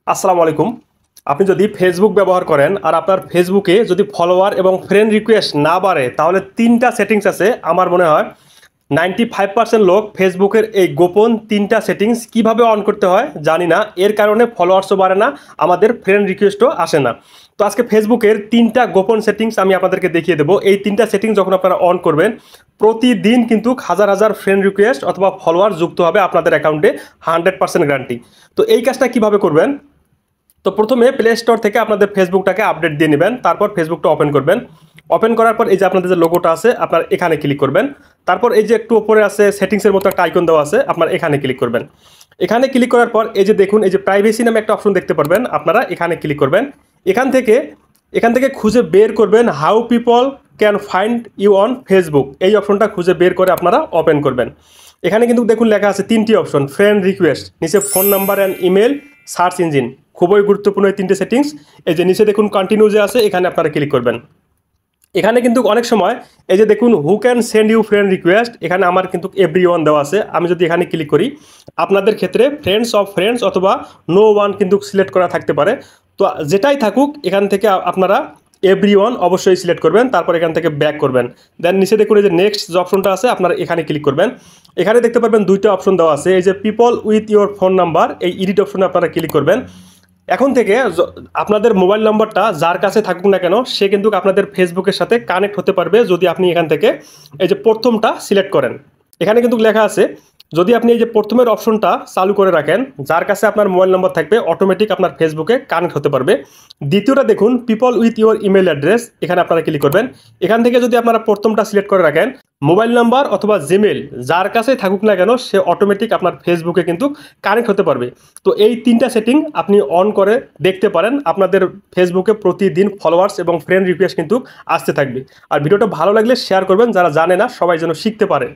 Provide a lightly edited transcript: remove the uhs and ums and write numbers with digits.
আসসালামু আলাইকুম। আপনি যদি ফেসবুক ব্যবহার করেন আর আপনার ফেসবুকে যদি ফলোয়ার এবং ফ্রেন্ড রিকোয়েস্ট না বাড়ে তাহলে ৩টা সেটিংস আছে। আমার মনে হয় 95% লোক ফেসবুকের এই গোপন ৩টা সেটিংস কিভাবে অন করতে হয় জানি না। এর কারণে ফলোয়ার্সও বাড়ে না, আমাদের ফ্রেন্ড রিকোয়েস্টও আসে না। তো আজকে ফেসবুকের ৩টা গোপন সেটিংস আমি আপনাদেরকে দেখিয়ে দেবো। এই ৩টা সেটিংস যখন আপনারা অন করবেন প্রতিদিন কিন্তু হাজার হাজার ফ্রেন্ড রিকোয়েস্ট অথবা ফলোয়ার যুক্ত হবে আপনাদের অ্যাকাউন্টে, 100% গ্যারান্টি। তো এই কাজটা কিভাবে করবেন? তো প্রথমে প্লে স্টোর থেকে আপনাদের ফেসবুকটাকে আপডেট দিয়ে নেবেন, তারপর ফেসবুকটা ওপেন করবেন। ওপেন করার পর এই যে আপনাদের যে লোগোটা আছে আপনার এখানে ক্লিক করবেন। তারপর এই যে একটু উপরে আছে সেটিংসের মতো একটা আইকন দেওয়া আছে, আপনার এখানে ক্লিক করবেন। এখানে ক্লিক করার পর এই যে দেখুন এই যে প্রাইভেসি নামে একটা অপশন দেখতে পারবেন, আপনারা এখানে ক্লিক করবেন। এখান থেকে খুঁজে বের করবেন how people can find you on Facebook, এই অপশনটা খুঁজে বের করে আপনারা ওপেন করবেন। এখানে কিন্তু দেখুন লেখা আছে 3টি অপশন, ফ্রেন্ড রিকোয়েস্ট, নিচে phone number and email, search engine. খুবই গুরুত্বপূর্ণ এই 3টে সেটিংস। এই যে নিচে দেখুন কন্টিনিউ যে আছে এখানে আপনারা ক্লিক করবেন। এখানে কিন্তু অনেক সময় এই যে দেখুন who can send you friend request, এখানে আমার কিন্তু এভরিওয়ান দেওয়া আছে। আমি যদি এখানে ক্লিক করি আপনাদের ক্ষেত্রে ফ্রেন্ডস অফ ফ্রেন্ডস অথবা নো ওয়ান কিন্তু সিলেক্ট করা থাকতে পারে। তো যেটাই থাকুক এখান থেকে আপনারা এভরিওয়ান অবশ্যই সিলেক্ট করবেন, তারপর এখান থেকে ব্যাক করবেন। দেন নিচে দেখুন এই যে নেক্সট যে অপশনটা আছে আপনারা এখানে ক্লিক করবেন। এখানে দেখতে পারবেন 2টা অপশন দেওয়া আছে, এই যে people with your phone number, এই এডিট অপশনে আপনারা ক্লিক করবেন। এখন থেকে আপনাদের মোবাইল নাম্বারটা যার কাছে থাকুক না কেন সে কিন্তু আপনাদের ফেসবুকের সাথে কানেক্ট হতে পারবে যদি আপনি এখান থেকে এই যে প্রথমটা সিলেক্ট করেন। এখানে কিন্তু লেখা আছে যদি আপনি এই যে প্রথমের অপশনটা চালু করে রাখেন, যার কাছে আপনার মোবাইল নাম্বার থাকবে অটোমেটিক আপনার ফেসবুকে কানেক্ট হতে পারবে। দ্বিতীয়টা দেখুন people with your email address, এখানে আপনারা ক্লিক করবেন। এখান থেকে যদি আপনারা প্রথমটা সিলেক্ট করে রাখেন, মোবাইল নাম্বার অথবা জিমেল যার কাছে থাকুক না কেন সে অটোমেটিক আপনার ফেসবুকে কিন্তু কানেক্ট হতে পারবে। তো এই 3টা সেটিং আপনি অন করে দেখতে পারেন, আপনাদের ফেসবুকে প্রতিদিন ফলোয়ার্স এবং ফ্রেন্ড রিকোয়েস্ট কিন্তু আসতে থাকবে। আর ভিডিওটা ভালো লাগলে শেয়ার করবেন, যারা জানে না সবাই যেন শিখতে পারে।